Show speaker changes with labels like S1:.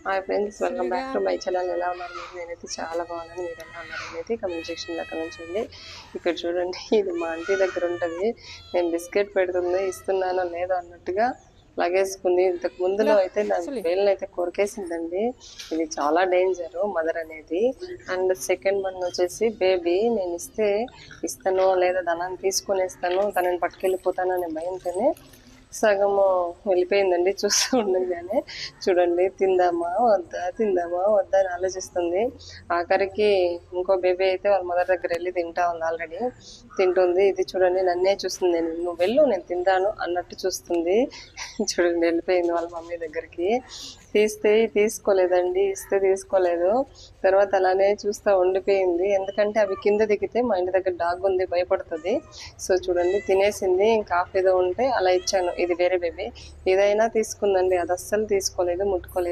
S1: Hi friends, welcome
S2: Surya
S1: back to my channel. ఎలా ఉన్నారు మీరు? నేనైతే చాలా బాగున్నాను. మీరు ఎలా ఉన్నారు అనేది కమెంట్ సెక్షన్ దగ్గర ఉంచండి. ఇక్కడ చూడండి, ఇది మా ఆంటీ దగ్గర ఉంటుంది. నేను బిస్కెట్ పెడుతుంది, ఇస్తున్నానో లేదో అన్నట్టుగా లగేసుకుంది. ఇంతకు ముందులో అయితే నా
S2: సులి
S1: వేళ్ళని అయితే కొరికేసిందండి. ఇది చాలా డేంజర్ మదర్ అనేది. అండ్ సెకండ్ వన్ వచ్చేసి బేబీ. నేను ఇస్తానో లేదా ధనాన్ని తీసుకునేస్తాను, తనని పట్టుకెళ్ళిపోతాను అనే భయంతోనే సగము వెళ్ళిపోయిందండి. చూస్తూ ఉండగానే చూడండి, తిందామా వద్దా అని ఆలోచిస్తుంది. ఆఖరికి ఇంకో బేబీ అయితే వాళ్ళ మదర్ దగ్గర వెళ్ళి తింటా ఉంది, ఆల్రెడీ తింటుంది. ఇది చూడండి, నన్నే చూస్తుంది. నువ్వు వెళ్ళు, నేను తింటాను అన్నట్టు చూస్తుంది. చూడండి, వెళ్ళిపోయింది వాళ్ళ మమ్మీ దగ్గరికి. తీసుకోలేదండి, ఇస్తే తీసుకోలేదు. తర్వాత అలానే చూస్తూ ఉండిపోయింది. ఎందుకంటే అవి కింద దిగితే మా ఇంటి దగ్గర డాగ్ ఉంది, భయపడుతుంది. సో చూడండి, తినేసింది. ఇంకా హాఫ్ ఏదో ఉంటే అలా ఇచ్చాను. ఇది వేరే బేబీ. ఇదైనా తీసుకుందండి, అది అస్సలు తీసుకోలేదు, ముట్టుకోలేదు.